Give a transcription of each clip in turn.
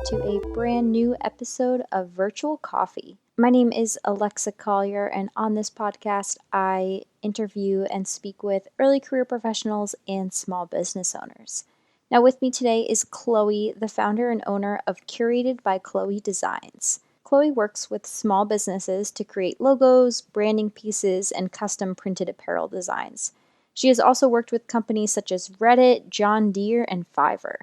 to a brand new episode of Virtual Coffee. My name is Alexa Collier, and on this podcast, I interview and speak with early career professionals and small business owners. Now, with me today is Chloe, the founder and owner of Curated by Chloe Designs. Chloe works with small businesses to create logos, branding pieces, and custom printed apparel designs. She has also worked with companies such as Reddit, John Deere, and Fiverr.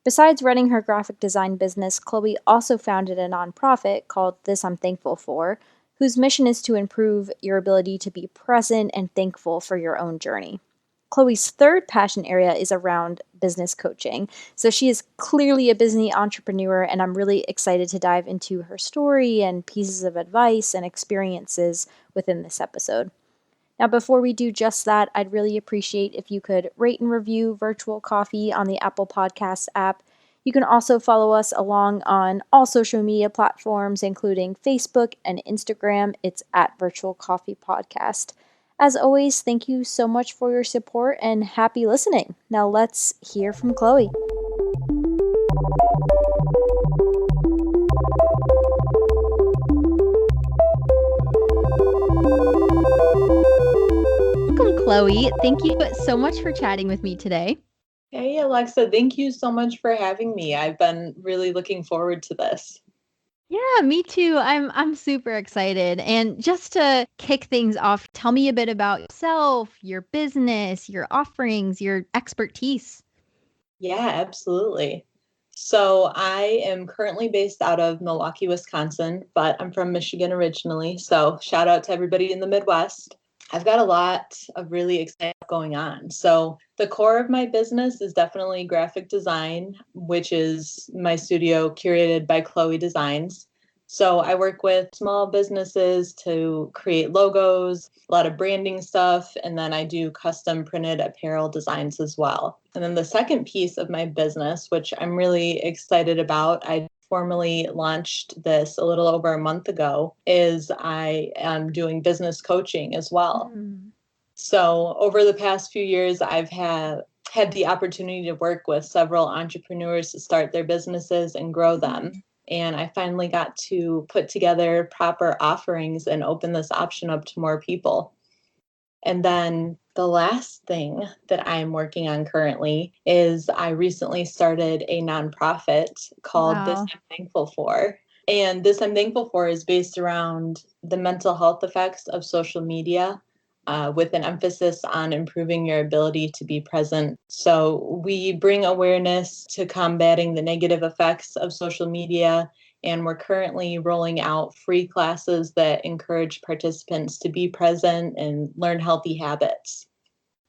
Besides running her graphic design business, Chloe also founded a nonprofit called This I'm Thankful For, whose mission is to improve your ability to be present and thankful for your own journey. Chloe's third passion area is around business coaching. So she is clearly a busy entrepreneur, and I'm really excited to dive into her story and pieces of advice and experiences within this episode. Now, before we do just that, I'd really appreciate if you could rate and review Virtual Coffee on the Apple Podcasts app. You can also follow us along on all social media platforms, including Facebook and Instagram. It's at Virtual Coffee Podcast. As always, thank you so much for your support and happy listening. Now let's hear from Chloe. Welcome, Chloe. Thank you so much for chatting with me today. Hey, Alexa, thank you so much for having me. I've been really looking forward to this. Yeah, me too. I'm super excited. And just to kick things off, tell me a bit about yourself, your business, your offerings, your expertise. Yeah, absolutely. So I am currently based out of Milwaukee, Wisconsin, but I'm from Michigan originally. So shout out to everybody in the Midwest. I've got a lot of really exciting stuff going on. So the core of my business is definitely graphic design, which is my studio Curated by Chloe Designs. So I work with small businesses to create logos, a lot of branding stuff, and then I do custom printed apparel designs as well. And then the second piece of my business, which I'm really excited about, I formally launched this a little over a month ago, is I am doing business coaching as well. So over the past few years, I've had the opportunity to work with several entrepreneurs to start their businesses and grow them. And I finally got to put together proper offerings and open this option up to more people. And then the last thing that I'm working on currently is I recently started a nonprofit called This I'm Thankful For. And This I'm Thankful For is based around the mental health effects of social media, with an emphasis on improving your ability to be present. So we bring awareness to combating the negative effects of social media, and we're currently rolling out free classes that encourage participants to be present and learn healthy habits.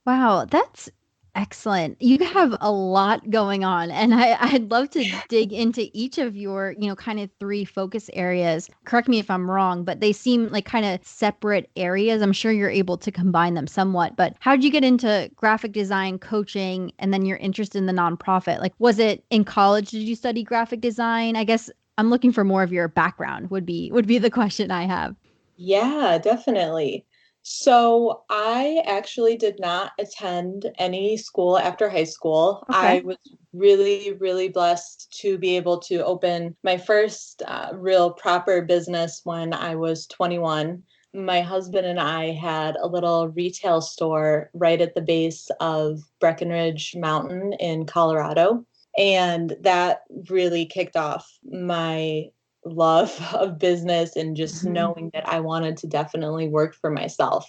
Wow, that's excellent. You have a lot going on, and I'd love to dig into each of your, kind of three focus areas. Correct me if I'm wrong, but they seem like kind of separate areas. I'm sure you're able to combine them somewhat, but how did you get into graphic design, coaching, and then your interest in the nonprofit? Like, was it in college? Did you study graphic design? I guess I'm looking for more of your background would be the question I have. Yeah, definitely. So I actually did not attend any school after high school. Okay. I was really, really blessed to be able to open my first real proper business when I was 21. My husband and I had a little retail store right at the base of Breckenridge Mountain in Colorado. And that really kicked off my love of business and just knowing that I wanted to definitely work for myself.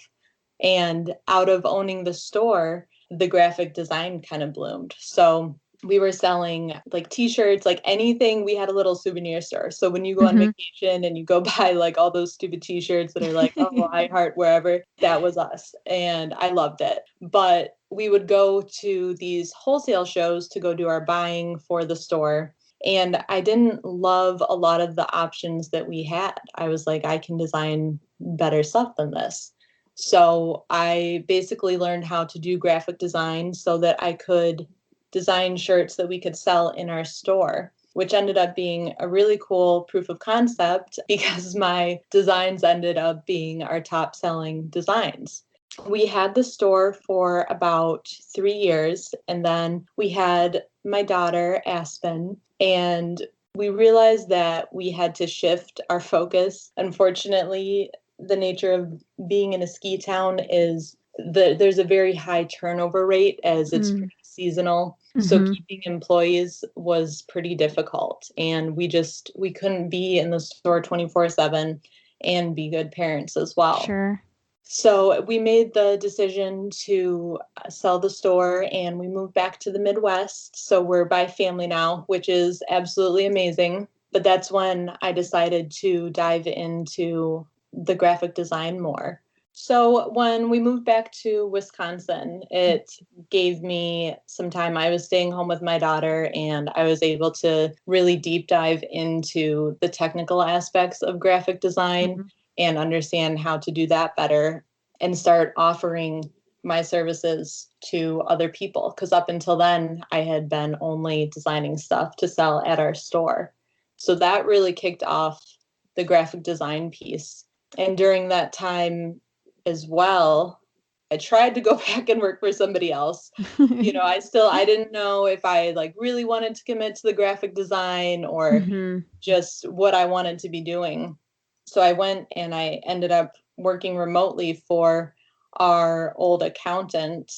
And out of owning the store, the graphic design kind of bloomed. So we were selling like t-shirts, like anything. We had a little souvenir store. So when you go on vacation and you go buy like all those stupid t-shirts that are like, oh, I heart wherever, that was us. And I loved it. But we would go to these wholesale shows to go do our buying for the store. And I didn't love a lot of the options that we had. I was like, I can design better stuff than this. So I basically learned how to do graphic design so that I could design shirts that we could sell in our store, which ended up being a really cool proof of concept because my designs ended up being our top selling designs. We had the store for about 3 years, and then we had my daughter, Aspen, and we realized that we had to shift our focus. Unfortunately, the nature of being in a ski town is there's a very high turnover rate as it's pretty seasonal. So Mm-hmm. keeping employees was pretty difficult. And we couldn't be in the store 24/7 and be good parents as well. Sure. So we made the decision to sell the store and we moved back to the Midwest. So we're by family now, which is absolutely amazing. But that's when I decided to dive into the graphic design more. So when we moved back to Wisconsin, it gave me some time. I was staying home with my daughter and I was able to really deep dive into the technical aspects of graphic design and understand how to do that better and start offering my services to other people. Because up until then, I had been only designing stuff to sell at our store. So that really kicked off the graphic design piece. And during that time as well, I tried to go back and work for somebody else. I didn't know if I like really wanted to commit to the graphic design or just what I wanted to be doing. So I went and I ended up working remotely for our old accountant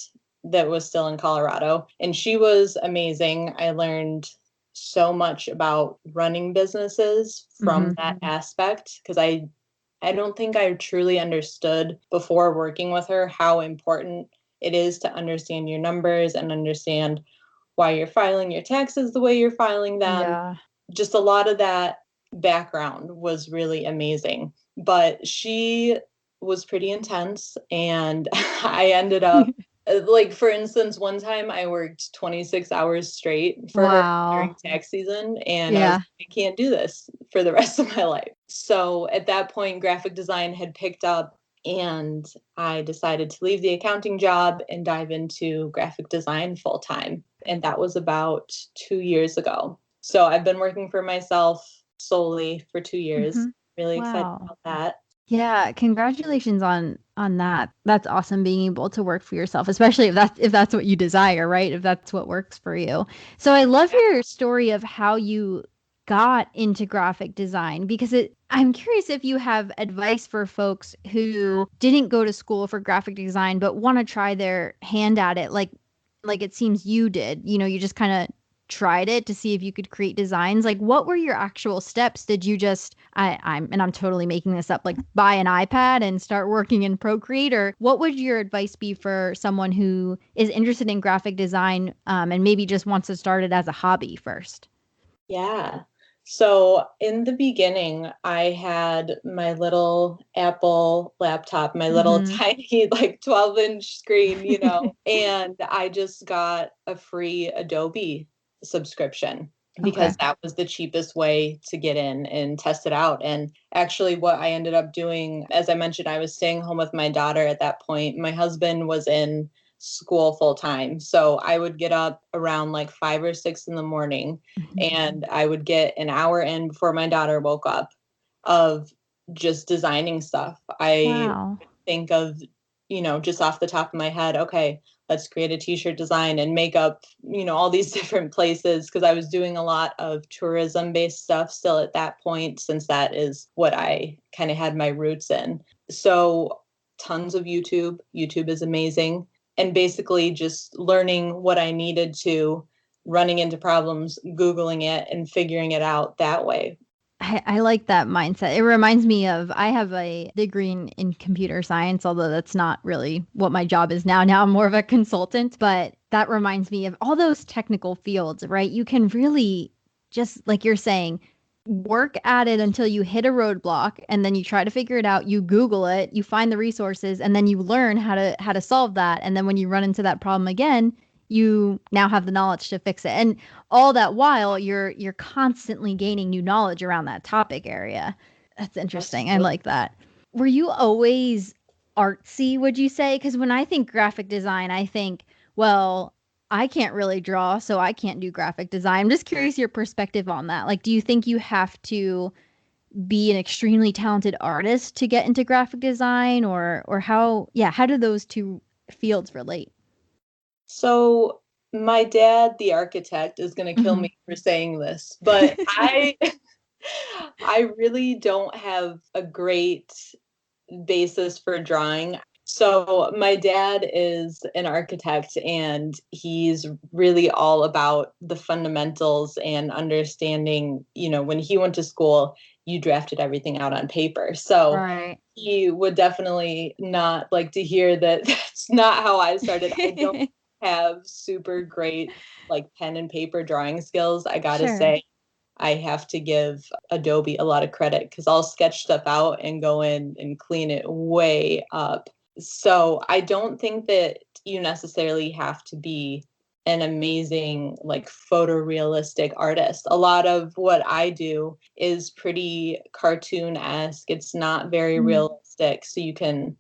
that was still in Colorado. And she was amazing. I learned so much about running businesses from that aspect because I don't think I truly understood before working with her how important it is to understand your numbers and understand why you're filing your taxes the way you're filing them. Yeah. Just a lot of that background was really amazing. But she was pretty intense, and I ended up, like, for instance, one time I worked 26 hours straight for her during Wow. tax season, and I was Yeah. like, I can't do this for the rest of my life. So at that point, graphic design had picked up, and I decided to leave the accounting job and dive into graphic design full time. And that was about 2 years ago. So I've been working for myself solely for 2 years. Really excited Wow. about that. Yeah, congratulations on that. That's awesome being able to work for yourself, especially if that's what you desire, right? If that's what works for you. So I love your story of how you got into graphic design because I'm curious if you have advice for folks who didn't go to school for graphic design but want to try their hand at it like it seems you did. You just kind of tried it to see if you could create designs. Like what were your actual steps? Did you just I'm totally making this up, like buy an iPad and start working in Procreate? Or what would your advice be for someone who is interested in graphic design and maybe just wants to start it as a hobby first? Yeah. So in the beginning, I had my little Apple laptop, my little tiny, like 12-inch screen, and I just got a free Adobe subscription Okay. because that was the cheapest way to get in and test it out. And actually, what I ended up doing, as I mentioned, I was staying home with my daughter at that point. My husband was in school full time. So I would get up around like 5 or 6 in the morning and I would get an hour in before my daughter woke up of just designing stuff. I Wow. would think of, just off the top of my head, okay, let's create a t-shirt design and make up, all these different places because I was doing a lot of tourism based stuff still at that point since that is what I kind of had my roots in. So tons of YouTube. YouTube is amazing. And basically just learning what I needed to, running into problems, Googling it, and figuring it out that way. I like that mindset. It reminds me of I have a degree in computer science, although that's not really what my job is now. Now I'm more of a consultant, but that reminds me of all those technical fields, right? You can really just like you're saying, work at it until you hit a roadblock and then you try to figure it out, you Google it, you find the resources, and then you learn how to solve that. And then when you run into that problem again, you now have the knowledge to fix it. And all that while you're constantly gaining new knowledge around that topic area. That's interesting. I Absolutely. like that. Were you always artsy, would you say? Because when I think graphic design, I think, well, I can't really draw, so I can't do graphic design. I'm just curious your perspective on that. Like, do you think you have to be an extremely talented artist to get into graphic design or how do those two fields relate? So My dad, the architect, is going to kill Mhm. me for saying this, but I really don't have a great basis for drawing. So my dad is an architect and he's really all about the fundamentals and understanding, when he went to school, you drafted everything out on paper. So Right. he would definitely not like to hear that that's not how I started. I don't have super great like pen and paper drawing skills, I gotta Sure. say. I have to give Adobe a lot of credit because I'll sketch stuff out and go in and clean it way up. So I don't think that you necessarily have to be an amazing, like photorealistic artist. A lot of what I do is pretty cartoon-esque. It's not very Mhm. realistic. So you can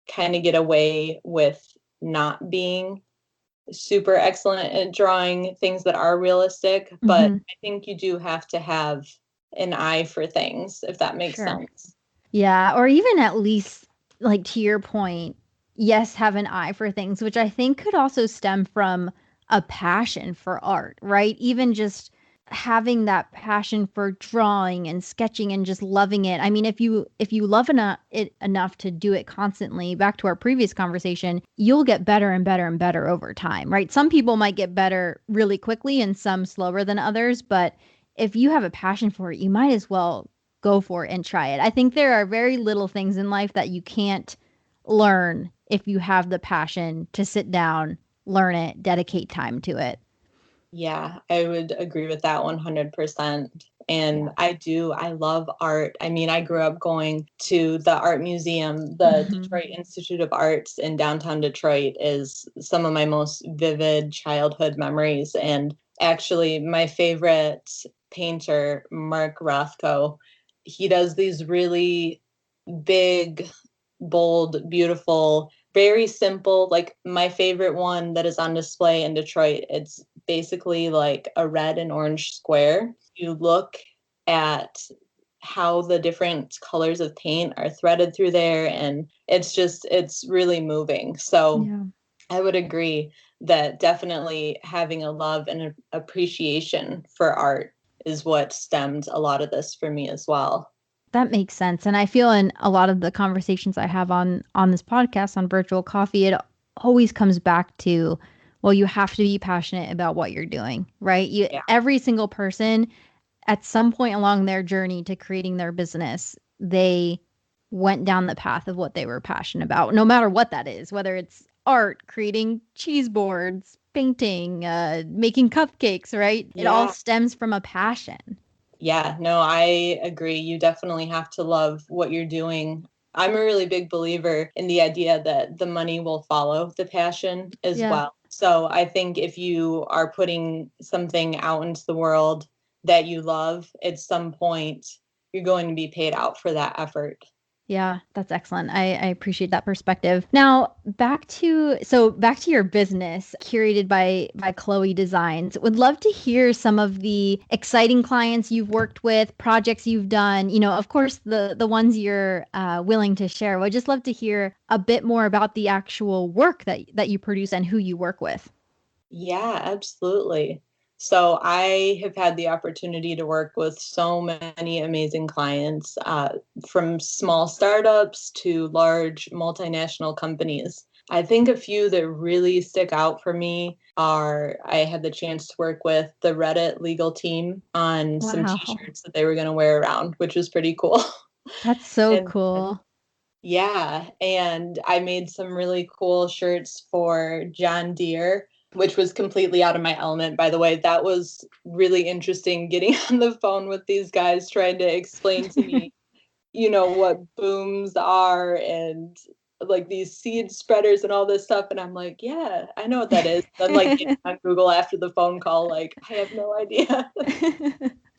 kind of get away with not being super excellent at drawing things that are realistic, but Mhm. I think you do have to have an eye for things, if that makes Sure. sense. Yeah, or even at least, like to your point, yes, have an eye for things, which I think could also stem from a passion for art, right? Even just having that passion for drawing and sketching and just loving it. I mean, if you love it enough to do it constantly, back to our previous conversation, you'll get better and better and better over time, right? Some people might get better really quickly and some slower than others, but if you have a passion for it, you might as well go for it and try it. I think there are very little things in life that you can't learn if you have the passion to sit down, learn it, dedicate time to it. Yeah, I would agree with that 100%. Yeah. And I love art. I mean, I grew up going to the art museum. The Hmm. Detroit Institute of Arts in downtown Detroit is some of my most vivid childhood memories. And actually, my favorite painter, Mark Rothko, he does these really big, bold, beautiful, very simple. Like my favorite one that is on display in Detroit, it's basically like a red and orange square. You look at how the different colors of paint are threaded through there, and it's really moving. So Yeah. I would agree that definitely having a love and an appreciation for art is what stemmed a lot of this for me as well. That makes sense. And I feel in a lot of the conversations I have on this podcast on virtual coffee, it always comes back to, well, you have to be passionate about what you're doing, right? Yeah. Every single person at some point along their journey to creating their business, they went down the path of what they were passionate about, no matter what that is, whether it's art, creating cheese boards, painting, making cupcakes, right? It all Yeah. stems from a passion. Yeah, no, I agree. You definitely have to love what you're doing. I'm a really big believer in the idea that the money will follow the passion as Yeah. well. So I think if you are putting something out into the world that you love, at some point you're going to be paid out for that effort. Yeah, that's excellent. I appreciate that perspective. Now, back to your business, curated by Chloe Designs. Would love to hear some of the exciting clients you've worked with, projects you've done. Of course, the ones you're willing to share. Would just love to hear a bit more about the actual work that you produce and who you work with. Yeah, absolutely. So I have had the opportunity to work with so many amazing clients, from small startups to large multinational companies. I think a few that really stick out for me are I had the chance to work with the Reddit legal team on some Wow, t-shirts that they were going to wear around, which was pretty cool. that's so And cool. yeah, and I made some really cool shirts for John Deere, which was completely out of my element, by the way. That was really interesting getting on the phone with these guys trying to explain to me, what booms are and like these seed spreaders and all this stuff. And I'm like, yeah, I know what that is. Then like getting on Google after the phone call, like I have no idea.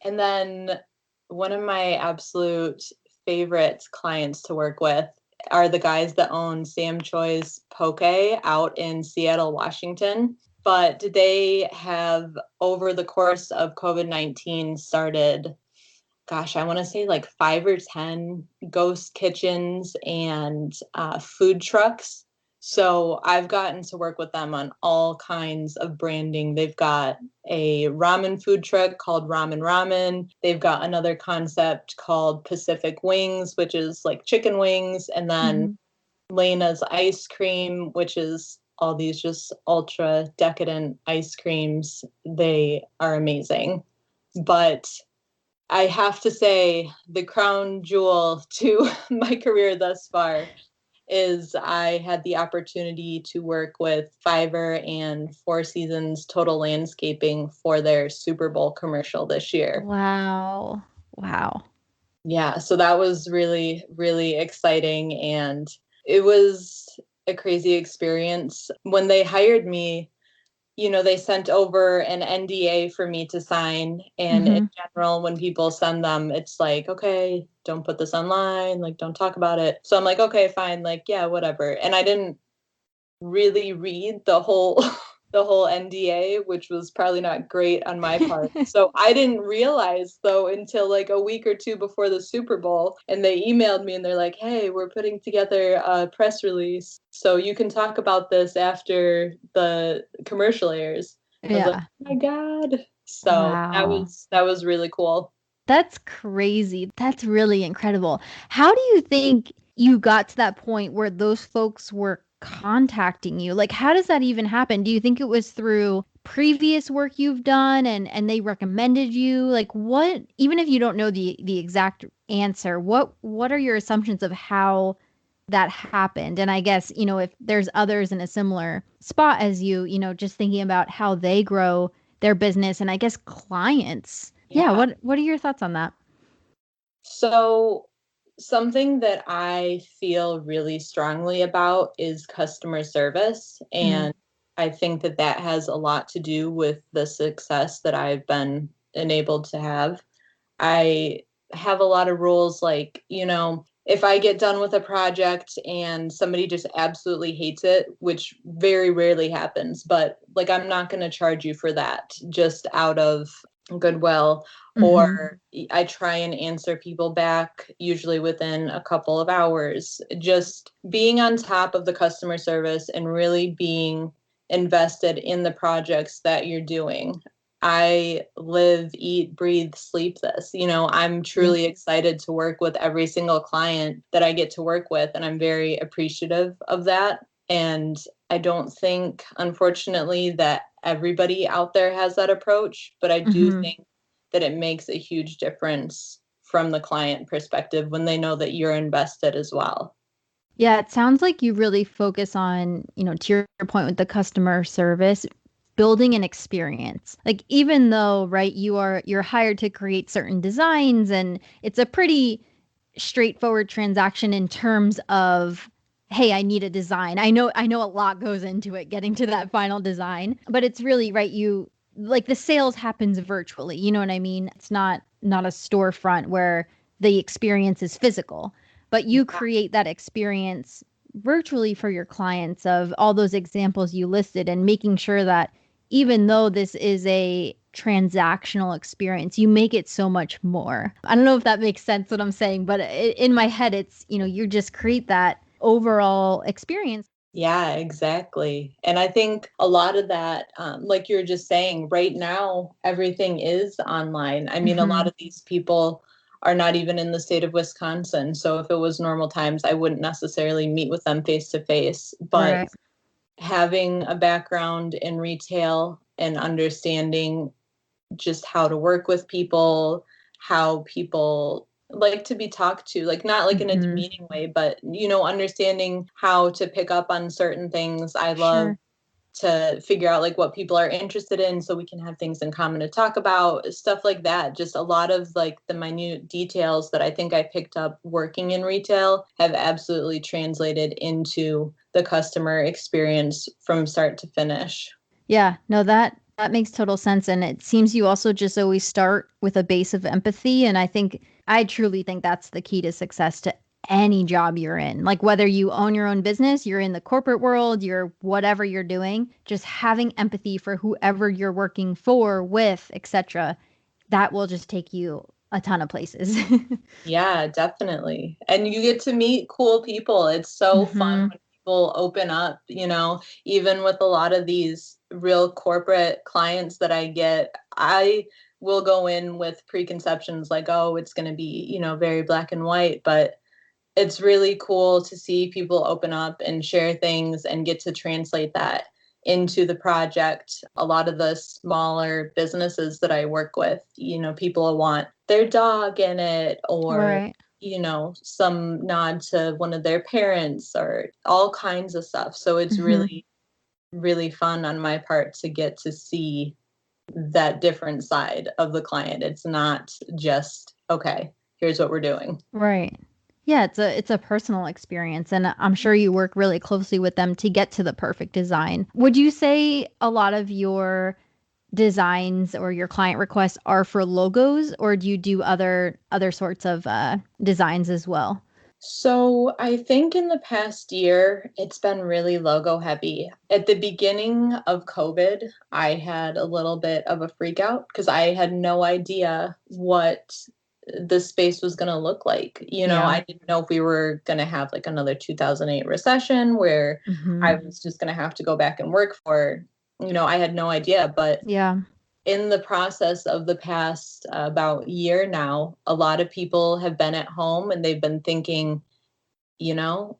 And then one of my absolute favorite clients to work with are the guys that own Sam Choi's Poke out in Seattle, Washington. But they have, over the course of COVID-19, started, gosh, I want to say like 5 or 10 ghost kitchens and food trucks. So I've gotten to work with them on all kinds of branding. They've got a ramen food truck called Ramen Ramen. They've got another concept called Pacific Wings, which is like chicken wings. And then Lena's ice cream, which is all these just ultra decadent ice creams. They are amazing. But I have to say, the crown jewel to my career thus far is I had the opportunity to work with Fiverr and Four Seasons Total Landscaping for their Super Bowl commercial this year. Wow. Wow. Yeah, so that was really, really exciting. And it was a crazy experience. When they hired me, they sent over an NDA for me to sign. And in general, when people send them, it's like, okay, don't put this online, like, don't talk about it. So I'm like, okay, fine, like, yeah, whatever. And I didn't really read the whole the whole NDA, which was probably not great on my part. So I didn't realize though until like a week or two before the Super Bowl, and they emailed me and they're like, "Hey, we're putting together a press release, so you can talk about this after the commercial airs." I was like, Yeah. "Oh my God." So Wow. that was really cool. That's crazy. That's really incredible. How do you think you got to that point where those folks were contacting you? Like, how does that even happen? Do you think it was through previous work you've done and they recommended you? Like, what, even if you don't know the exact answer, what are your assumptions of how that happened? And I guess, if there's others in a similar spot as you, just thinking about how they grow their business and I guess clients. Yeah, Yeah. what are your thoughts on that? So, something that I feel really strongly about is customer service. Mm, And I think that that has a lot to do with the success that I've been enabled to have. I have a lot of rules like, if I get done with a project and somebody just absolutely hates it, which very rarely happens, but like I'm not going to charge you for that just out of goodwill. hmm Or I try and answer people back usually within a couple of hours. Just being on top of the customer service and really being invested in the projects that you're doing. I live, eat, breathe, sleep this. I'm Yeah. truly excited to work with every single client that I get to work with, and I'm very appreciative of that. And I don't think, unfortunately, that everybody out there has that approach, but I do hmm think that it makes a huge difference from the client perspective when they know that you're invested as well. Yeah, it sounds like you really focus on, to your point with the customer service, building an experience. Like even though, right, you're hired to create certain designs and it's a pretty straightforward transaction in terms of, hey, I need a design. I know a lot goes into it getting to that final design, but it's really right, you like the sales happens virtually. You know what I mean? It's not a storefront where the experience is physical, but you create that experience virtually for your clients of all those examples you listed and making sure that even though this is a transactional experience, you make it so much more. I don't know if that makes sense what I'm saying, but in my head, it's, you just create that overall experience. Yeah, exactly. And I think a lot of that, like you were just saying, right now, everything is online. I mean, a lot Hmm of these people are not even in the state of Wisconsin. So if it was normal times, I wouldn't necessarily meet with them face to face. But Right. having a background in retail and understanding just how to work with people, how people like to be talked to, like not like in a hmm demeaning way, but understanding how to pick up on certain things. I love Sure. to figure out like what people are interested in so we can have things in common to talk about, stuff like that. Just a lot of like the minute details that I think I picked up working in retail have absolutely translated into the customer experience from start to finish. Yeah, no, that makes total sense. And it seems you also just always start with a base of empathy. And I truly think that's the key to success to any job you're in. Like whether you own your own business, you're in the corporate world, you're whatever you're doing, just having empathy for whoever you're working for, with, etc. That will just take you a ton of places. Yeah, definitely. And you get to meet cool people. It's so fun hmm when people open up, even with a lot of these real corporate clients that I get, I will go in with preconceptions like, oh, it's going to be, very black and white, but it's really cool to see people open up and share things and get to translate that into the project. A lot of the smaller businesses that I work with, people want their dog in it, or, Right. some nod to one of their parents, or all kinds of stuff. So it's Hmm. really, really fun on my part to get to see that different side of the client. It's not just, okay, here's what we're doing. Right. Yeah, it's a personal experience, and I'm sure you work really closely with them to get to the perfect design. Would you say a lot of your designs or your client requests are for logos, or do you do other sorts of designs as well? So I think in the past year, it's been really logo heavy. At the beginning of COVID, I had a little bit of a freak out because I had no idea what the space was going to look like. Yeah. I didn't know if we were going to have like another 2008 recession where I Hmm. was just going to have to go back and work for, I had no idea. But Yeah. in the process of the past about year now, a lot of people have been at home and they've been thinking,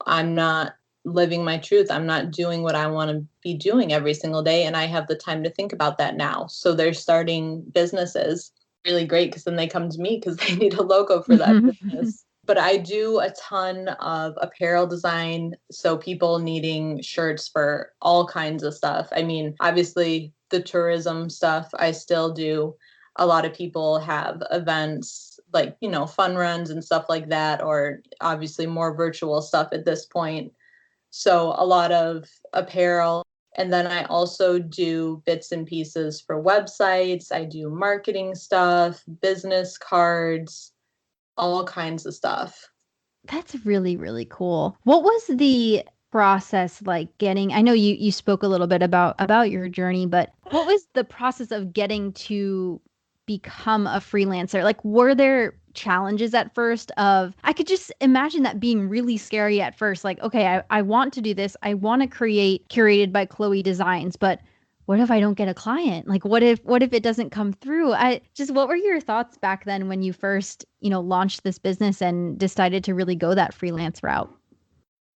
I'm not living my truth. I'm not doing what I want to be doing every single day. And I have the time to think about that now. So they're starting businesses. Really great because then they come to me because they need a logo for that business. But I do a ton of apparel design. So people needing shirts for all kinds of stuff. I mean, obviously, the tourism stuff I still do. A lot of people have events like, fun runs and stuff like that, or obviously more virtual stuff at this point. So a lot of apparel. And then I also do bits and pieces for websites. I do marketing stuff, business cards, all kinds of stuff. That's really, really cool. What was the process like getting, I know you spoke a little bit about your journey, but what was the process of getting to become a freelancer? Like, were there challenges at first of, I could just imagine that being really scary at first. Like, okay, I want to do this. I want to create Curated by Chloe designs, but what if I don't get a client? Like, what if it doesn't come through? What were your thoughts back then when you first, launched this business and decided to really go that freelance route?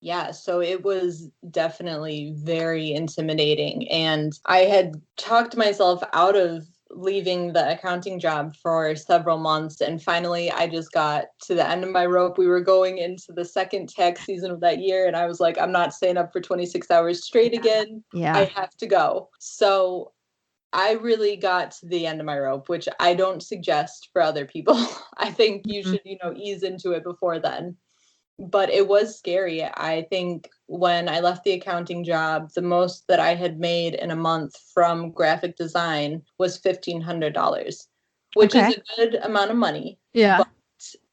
Yeah, so it was definitely very intimidating. And I had talked myself out of leaving the accounting job for several months. And finally, I just got to the end of my rope. We were going into the second tax season of that year. And I was like, I'm not staying up for 26 hours straight again. I Yeah. have to go. So I really got to the end of my rope, which I don't suggest for other people. I think you Mhm. should, ease into it before then, but it was scary. I think when I left the accounting job, the most that I had made in a month from graphic design was $1,500, which is Okay. a good amount of money. Yeah. But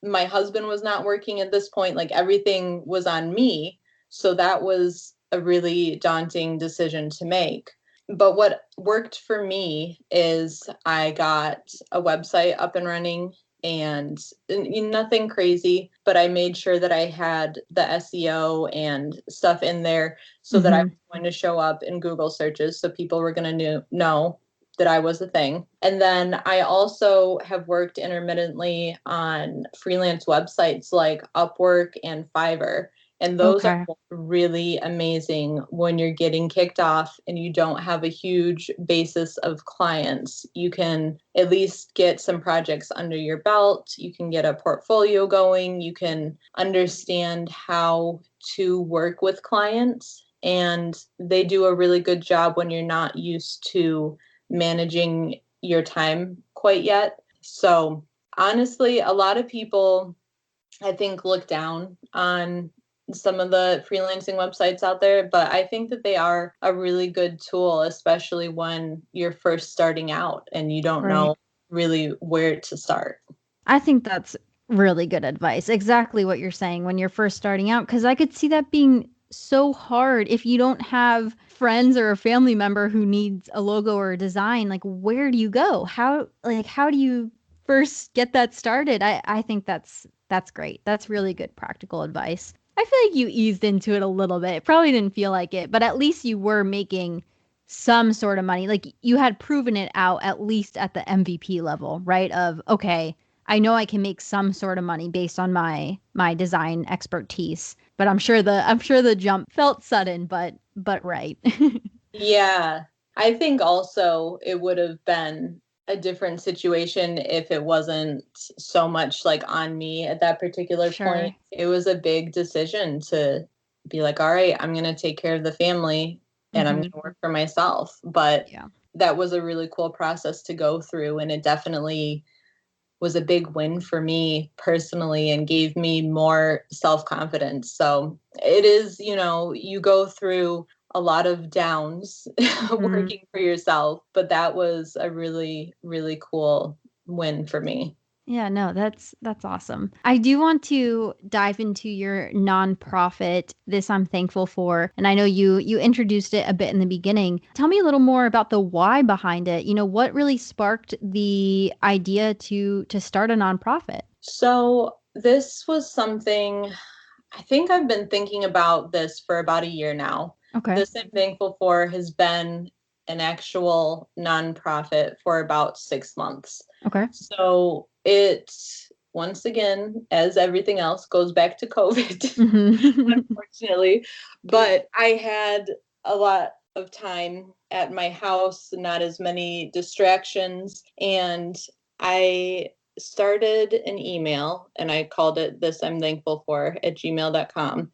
my husband was not working at this point. Like everything was on me. So that was a really daunting decision to make. But what worked for me is I got a website up and running, and nothing crazy, but I made sure that I had the SEO and stuff in there so that I Hmm. was going to show up in Google searches. So people were going to know that I was a thing. And then I also have worked intermittently on freelance websites like Upwork and Fiverr. And those are Okay. really amazing when you're getting kicked off and you don't have a huge basis of clients. You can at least get some projects under your belt. You can get a portfolio going. You can understand how to work with clients. And they do a really good job when you're not used to managing your time quite yet. So, honestly, a lot of people, I think, look down on some of the freelancing websites out there, but I think that they are a really good tool, especially when you're first starting out and you don't Right. know really where to start. I think that's really good advice. Exactly what you're saying when you're first starting out, because I could see that being so hard if you don't have friends or a family member who needs a logo or a design. Like, where do you go? How do you first get that started? I think that's great. That's really good practical advice. I feel like you eased into it a little bit. It probably didn't feel like it, but at least you were making some sort of money. Like you had proven it out at least at the MVP level, right? Of okay, I know I can make some sort of money based on my design expertise. But I'm sure the jump felt sudden, but right. Yeah. I think also it would have been a different situation if it wasn't so much like on me at that particular point. Sure. It was a big decision to be like, all right, I'm going to take care of the family and I'm going Hmm. to work for myself. But Yeah. that was a really cool process to go through. And it definitely was a big win for me personally and gave me more self-confidence. So it is, you go through a lot of downs Hmm. working for yourself, but that was a really, really cool win for me. Yeah, no, that's awesome. I do want to dive into your nonprofit, This I'm Thankful For. And I know you introduced it a bit in the beginning. Tell me a little more about the why behind it. What really sparked the idea to start a nonprofit? So this was something I think I've been thinking about this for about a year now. Okay. This I'm thankful for has been an actual nonprofit for about 6 months. Okay. So it, once again, as everything else, goes back to COVID, Hmm. unfortunately. But I had a lot of time at my house, not as many distractions, and I started an email and I called it This I'm Thankful For at gmail.com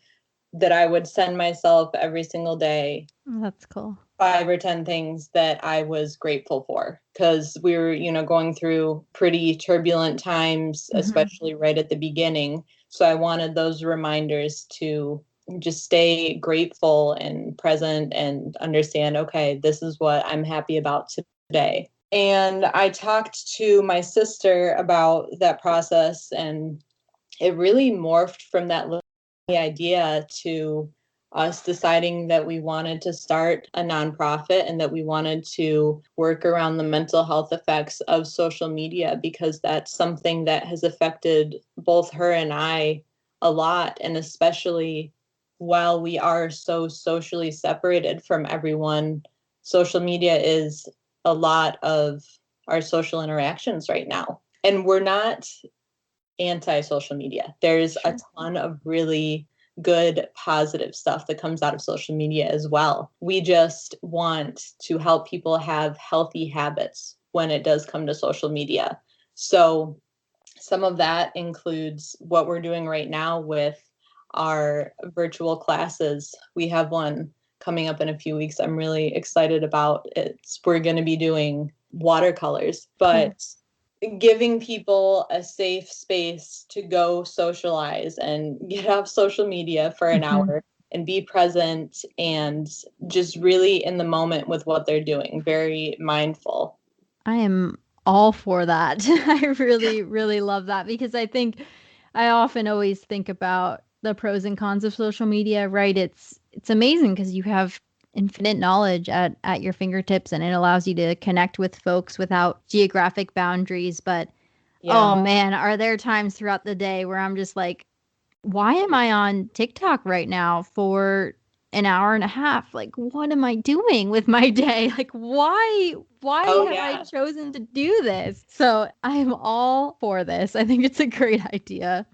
that I would send myself every single day That's cool. 5 or 10 things that I was grateful for because we were, going through pretty turbulent times, Hmm. especially right at the beginning. So I wanted those reminders to just stay grateful and present and understand, okay, this is what I'm happy about today. And I talked to my sister about that process, and it really morphed from that little idea to us deciding that we wanted to start a nonprofit and that we wanted to work around the mental health effects of social media because that's something that has affected both her and I a lot. And especially while we are so socially separated from everyone, social media is a lot of our social interactions right now. And we're not anti-social media. There's a Sure. ton of really good positive stuff that comes out of social media as well. We just want to help people have healthy habits when it does come to social media. So some of that includes what we're doing right now with our virtual classes. We have one coming up in a few weeks. I'm really excited about it. We're going to be doing watercolors, Cool. but giving people a safe space to go socialize and get off social media for an Hmm. hour and be present and just really in the moment with what they're doing, very mindful. I am all for that. I really, really love that because I think I often always think about the pros and cons of social media, right? It's amazing because you have infinite knowledge at your fingertips and it allows you to connect with folks without geographic boundaries. But Yeah. oh man, are there times throughout the day where I'm just like, why am I on TikTok right now for an hour and a half? Like, what am I doing with my day? Like, why Oh, have I yeah. chosen to do this? So I'm all for this. I think it's a great idea.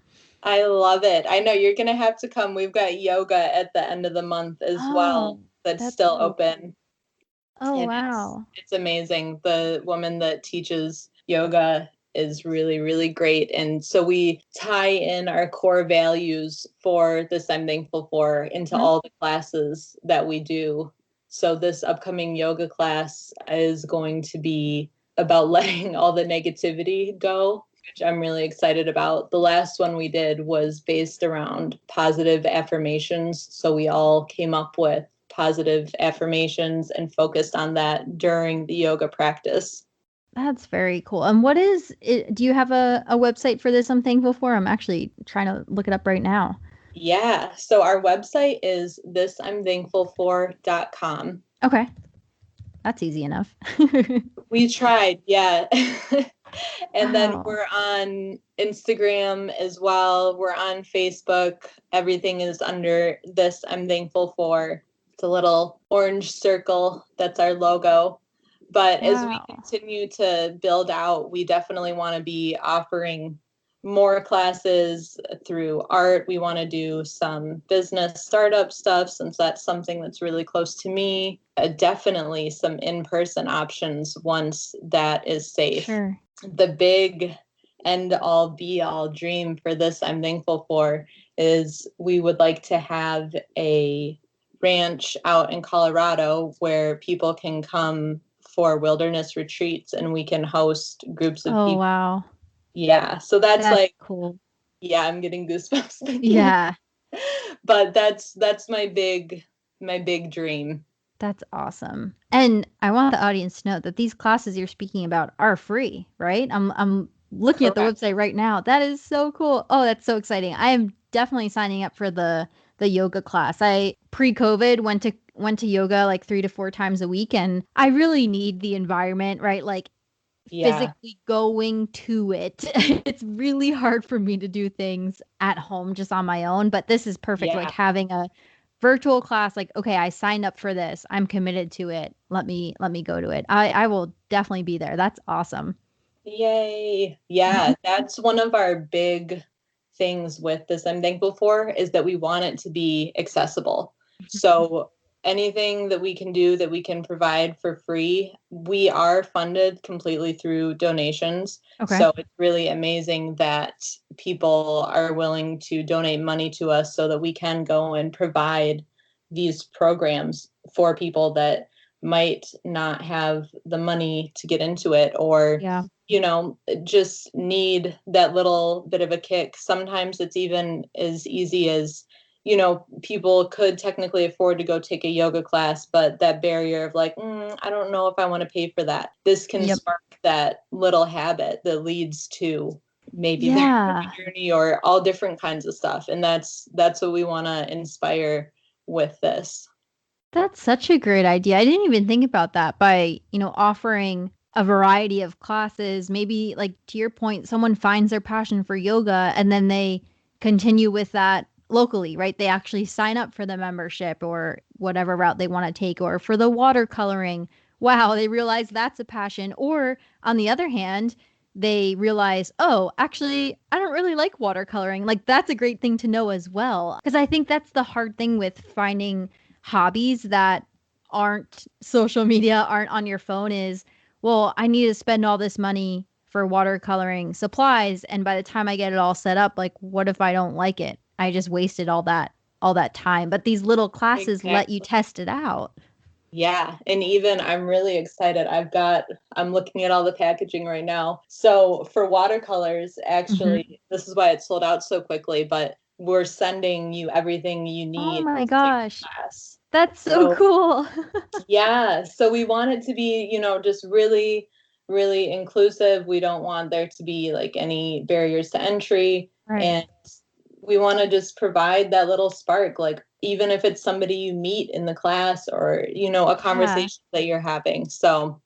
I love it. I know you're going to have to come. We've got yoga at the end of the month as well Oh, that's that's still cool. open. Oh, And wow. it's amazing. The woman that teaches yoga is really, really great. And so we tie in our core values for this I'm thankful for into Mhm. all the classes that we do. So this upcoming yoga class is going to be about letting all the negativity go, which I'm really excited about. The last one we did was based around positive affirmations. So we all came up with positive affirmations and focused on that during the yoga practice. That's very cool. And what is it? Do you have a website for this I'm thankful for? I'm actually trying to look it up right now. Yeah. So our website is thisimthankfulfor.com. Okay. That's easy enough. We tried, yeah. And then Wow. we're on Instagram as well. We're on Facebook. Everything is under this I'm thankful for. It's a little orange circle. That's our logo. But as we Wow. continue to build out, we definitely want to be offering more classes through art. We want to do some business startup stuff since that's something that's really close to me. Definitely some in-person options once that is safe. Sure. The big end all be all dream for this I'm thankful for is we would like to have a ranch out in Colorado where people can come for wilderness retreats and we can host groups of Oh, people. wow. Yeah, so that's That's like, cool. yeah, I'm getting goosebumps thinking. Yeah, But that's my big dream. that's awesome. And I want the audience to know that these classes you're speaking about are free, right? I'm looking at the Correct. website right now. That is so cool. Oh, that's so exciting. I am definitely signing up for the yoga class. I pre-COVID went to yoga like 3 to 4 times a week, and I really need the environment, right? Like Yeah. physically going to it. It's really hard for me to do things at home just on my own, but this is perfect. Like Yeah. having a virtual class, like, okay, I signed up for this. I'm committed to it. Let me go to it. I will definitely be there. That's awesome. Yay. Yeah, that's one of our big things with this I'm thankful for is that we want it to be accessible. So anything that we can do that we can provide for free, we are funded completely through donations. Okay. So it's really amazing that people are willing to donate money to us so that we can go and provide these programs for people that might not have the money to get into it or Yeah. just need that little bit of a kick. Sometimes it's even as easy as, people could technically afford to go take a yoga class, but that barrier of like, I don't know if I want to pay for that. This can Yep. spark that little habit that leads to maybe their Yeah. journey or all different kinds of stuff. And that's what we want to inspire with this. That's such a great idea. I didn't even think about that by, offering a variety of classes. Maybe, like, to your point, someone finds their passion for yoga and then they continue with that locally, right? They actually sign up for the membership or whatever route they want to take, or for the watercoloring. Wow, they realize that's a passion. Or on the other hand, they realize, oh, actually, I don't really like watercoloring. Like, that's a great thing to know as well. Because I think that's the hard thing with finding hobbies that aren't social media, aren't on your phone is, well, I need to spend all this money for watercoloring supplies, and by the time I get it all set up, like, what if I don't like it? I just wasted all that time. But these little classes let you Exactly. test it out. Yeah, and even I'm really excited. I'm looking at all the packaging right now. So for watercolors, Hmm. actually, this is why it sold out so quickly, but we're sending you everything you Oh need my to take gosh, the class. that's so So cool. yeah, so we want it to be, just really, really inclusive. We don't want there to be like any barriers to entry. Right. And we want to just provide that little spark, like even if it's somebody you meet in the class or, a Yeah. conversation that you're having. So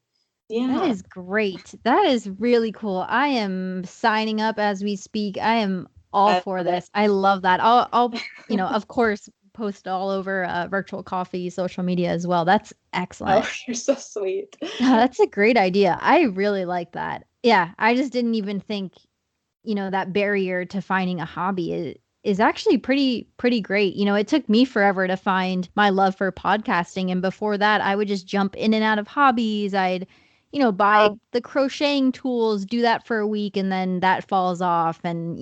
That yeah. is great. That is really cool. I am signing up as we speak. I am all I for love it. this. I love that. I'll of course, post all over virtual coffee social media as well. That's Oh, excellent. you're so sweet. That's a great idea. I really like that. Yeah, I just didn't even think, that barrier to finding a hobby is actually pretty great. It took me forever to find my love for podcasting, and before that I would just jump in and out of hobbies. I'd, buy the crocheting tools, do that for a week, and then that falls off, and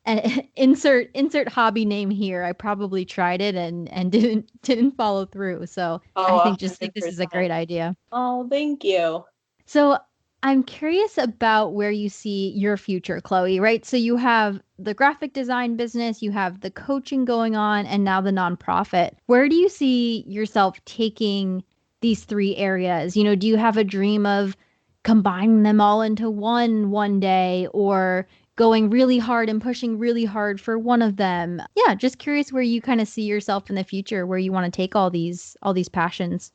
and insert hobby name here. I probably tried it and didn't follow through. So Oh, I a think hundred this is a great percent. idea. Oh, thank you. So I'm curious about where you see your future, Chloe, right? So you have the graphic design business, you have the coaching going on, and now the nonprofit. Where do you see yourself taking these three areas? Do you have a dream of combining them all into one day, or going really hard and pushing really hard for one of them? Yeah, just curious where you kind of see yourself in the future, where you want to take all these passions.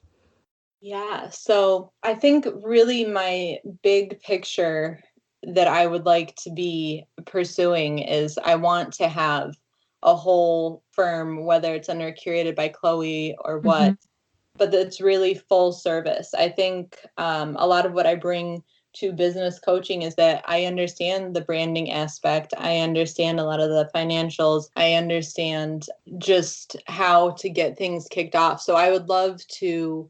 Yeah, so I think really my big picture that I would like to be pursuing is I want to have a whole firm, whether it's under Curated by Chloe or Mm-hmm. what, but it's really full service. I think a lot of what I bring to business coaching is that I understand the branding aspect. I understand a lot of the financials. I understand just how to get things kicked off. So I would love to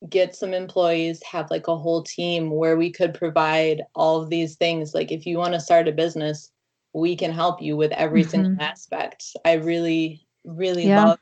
get some employees, have like a whole team where we could provide all of these things. Like if you want to start a business, we can help you with every single Mm-hmm. aspect. I really, really Yeah. love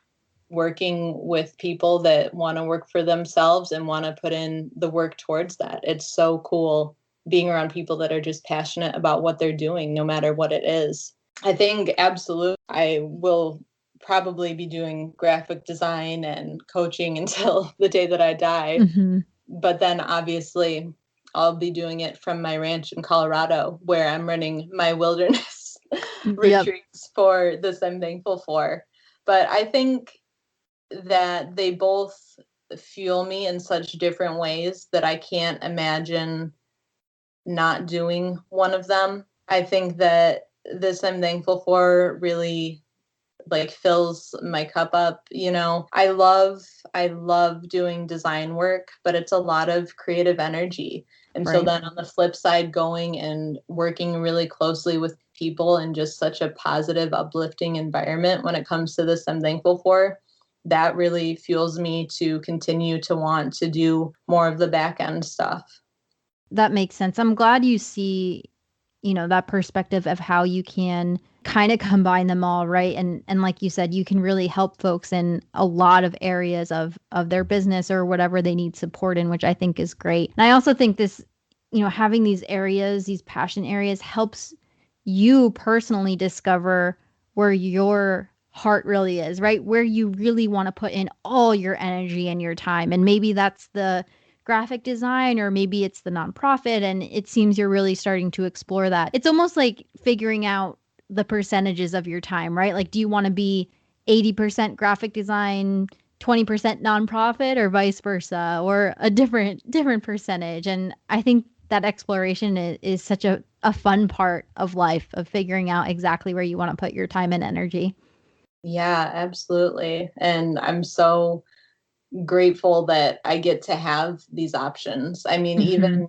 working with people that want to work for themselves and want to put in the work towards that. It's so cool being around people that are just passionate about what they're doing, no matter what it is. I think absolutely I will probably be doing graphic design and coaching until the day that I die. Mm-hmm. But then obviously I'll be doing it from my ranch in Colorado where I'm running my wilderness Yep. retreats for this I'm thankful for. But I think that they both fuel me in such different ways that I can't imagine not doing one of them. I think that this I'm thankful for really like fills my cup up. I love doing design work, but it's a lot of creative energy. And so Right. then on the flip side, going and working really closely with people in just such a positive, uplifting environment when it comes to this I'm thankful for, that really fuels me to continue to want to do more of the back end stuff. That makes sense. I'm glad you see, that perspective of how you can kind of combine them all, right? And like you said, you can really help folks in a lot of areas of their business or whatever they need support in, which I think is great. And I also think this, having these areas, these passion areas helps you personally discover where your heart really is, right? Where you really want to put in all your energy and your time. And maybe that's the graphic design, or maybe it's the nonprofit, and it seems you're really starting to explore that. It's almost like figuring out the percentages of your time, right? Like, do you want to be 80% graphic design, 20% nonprofit, or vice versa, or a different percentage? And I think that exploration is such a fun part of life, of figuring out exactly where you want to put your time and energy. Yeah, absolutely. And I'm so grateful that I get to have these options. I mean, Mm-hmm.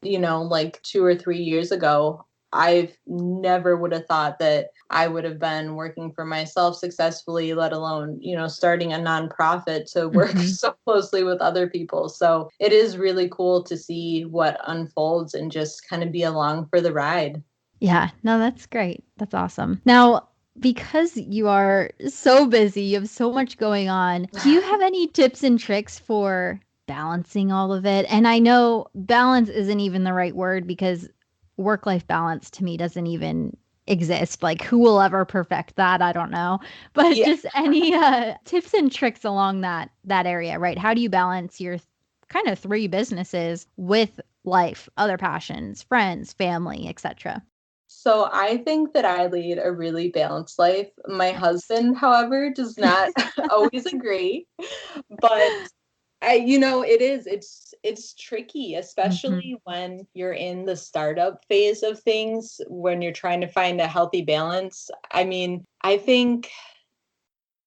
even, like 2 or 3 years ago, I never would have thought that I would have been working for myself successfully, let alone, starting a nonprofit to work Mm-hmm. so closely with other people. So it is really cool to see what unfolds and just kind of be along for the ride. Yeah, no, that's great. That's awesome. Now, because you are so busy, you have so much going on, do you have any tips and tricks for balancing all of it? And I know balance isn't even the right word, because work-life balance to me doesn't even exist. Like, who will ever perfect that? I don't know. But Yeah. just any tips and tricks along that area, right? How do you balance your kind of three businesses with life, other passions, friends, family, etc.? So I think that I lead a really balanced life. My Nice. husband, however, does not always agree, but it's tricky, Hmm. especially when you're in the startup phase of things, when you're trying to find a healthy balance. I mean, I think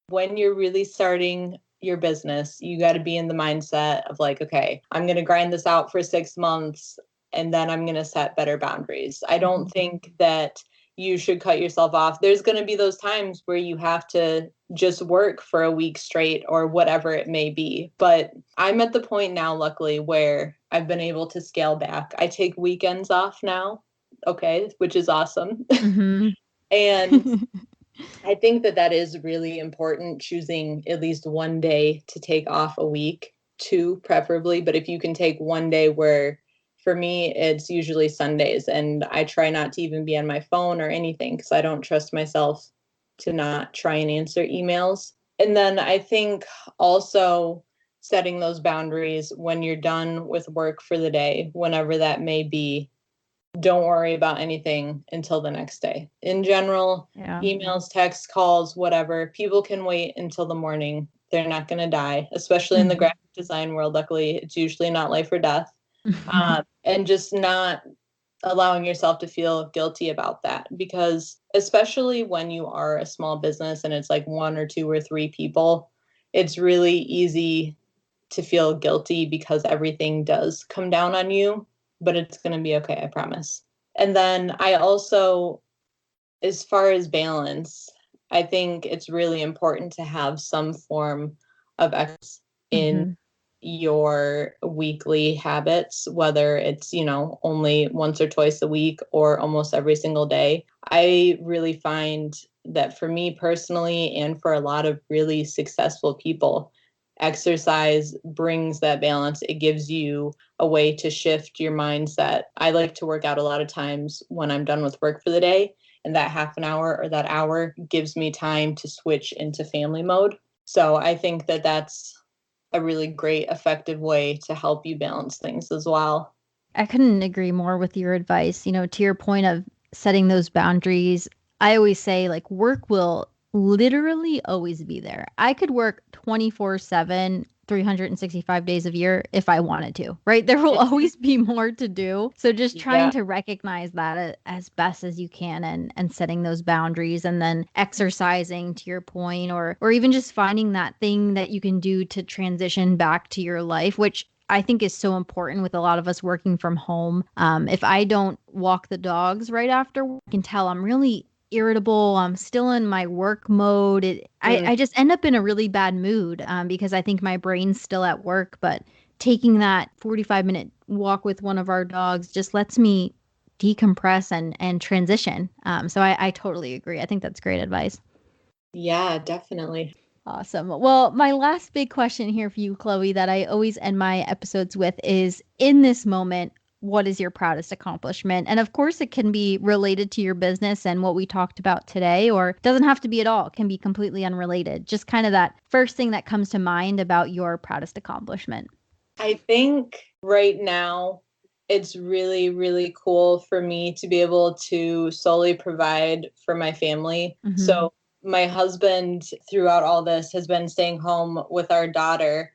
when you're really starting your business, you got to be in the mindset of like, okay, I'm going to grind this out for 6 months and then I'm going to set better boundaries. I don't Hmm. think that you should cut yourself off. There's going to be those times where you have to just work for a week straight or whatever it may be. But I'm at the point now, luckily, where I've been able to scale back. I take weekends off now, okay, which is awesome. Hmm. And I think that that is really important, choosing at least one day to take off a week, two preferably. But if you can take one day where, for me, it's usually Sundays, and I try not to even be on my phone or anything because I don't trust myself to not try and answer emails. And then I think also setting those boundaries when you're done with work for the day, whenever that may be, don't worry about anything until the next day. In general, Yeah. emails, texts, calls, whatever, people can wait until the morning. They're not going to die, especially in the Hmm. graphic design world. Luckily, it's usually not life or death. And just not allowing yourself to feel guilty about that, because especially when you are a small business and it's like one or two or three people, it's really easy to feel guilty because everything does come down on you, but it's going to be okay, I promise. And then I also, as far as balance, I think it's really important to have some form of exercise in Mm-hmm. your weekly habits, whether it's, only once or twice a week or almost every single day. I really find that for me personally, and for a lot of really successful people, exercise brings that balance. It gives you a way to shift your mindset. I like to work out a lot of times when I'm done with work for the day, and that half an hour or that hour gives me time to switch into family mode. So I think that that's a really great, effective way to help you balance things as well. I couldn't agree more with your advice. To your point of setting those boundaries, I always say like work will literally always be there. I could work 24/7, 365 days of year if I wanted to, right? There will always be more to do. So just trying Yeah. to recognize that as best as you can, and setting those boundaries, and then exercising to your point, or even just finding that thing that you can do to transition back to your life, which I think is so important with a lot of us working from home. If I don't walk the dogs right after work, I can tell I'm really irritable. I'm still in my work mode. I just end up in a really bad mood, because I think my brain's still at work. But taking that 45-minute walk with one of our dogs just lets me decompress and transition. So I totally agree. I think that's great advice. Yeah, definitely. Awesome. Well, my last big question here for you, Chloe, that I always end my episodes with is, in this moment, what is your proudest accomplishment? And of course, it can be related to your business and what we talked about today, or it doesn't have to be at all. It can be completely unrelated. Just kind of that first thing that comes to mind about your proudest accomplishment. I think right now it's really, really cool for me to be able to solely provide for my family. Mm-hmm. So, my husband, throughout all this, has been staying home with our daughter,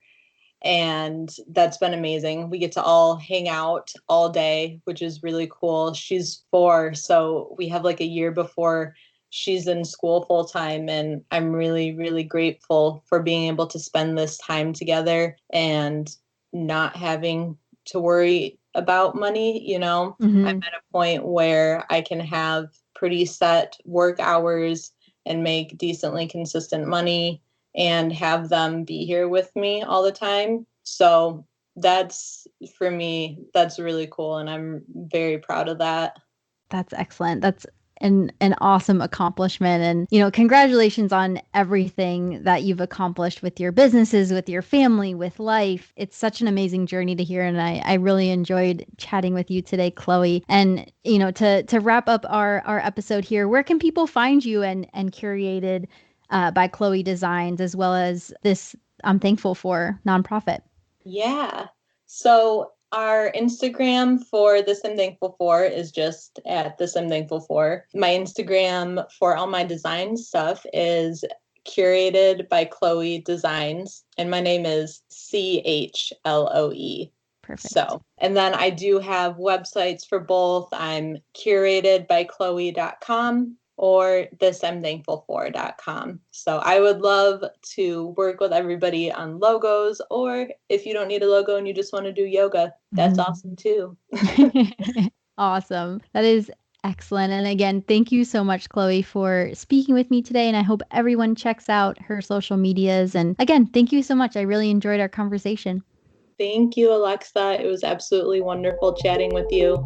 and that's been amazing. We get to all hang out all day, which is really cool. She's 4, so we have like a year before she's in school full time, and I'm really, really grateful for being able to spend this time together and not having to worry about money. I'm Mm-hmm. at a point where I can have pretty set work hours and make decently consistent money and have them be here with me all the time. So that's, for me, that's really cool. And I'm very proud of that. That's excellent. That's an awesome accomplishment. And, congratulations on everything that you've accomplished with your businesses, with your family, with life. It's such an amazing journey to hear. And I really enjoyed chatting with you today, Chloe. And, to wrap up our episode here, where can people find you and Curated by Chloe Designs, as well as this I'm Thankful For nonprofit? Yeah. So our Instagram for This I'm Thankful For is just at This I'm Thankful For. My Instagram for all my design stuff is Curated by Chloe Designs, and my name is Chloe. Perfect. So, and then I do have websites for both. I'm curatedbychloe.com or thisimthankfulfor.com. So I would love to work with everybody on logos, or if you don't need a logo and you just want to do yoga, that's awesome too. Awesome. That is excellent. And again, thank you so much, Chloe, for speaking with me today. And I hope everyone checks out her social medias. And again, thank you so much. I really enjoyed our conversation. Thank you, Alexa. It was absolutely wonderful chatting with you.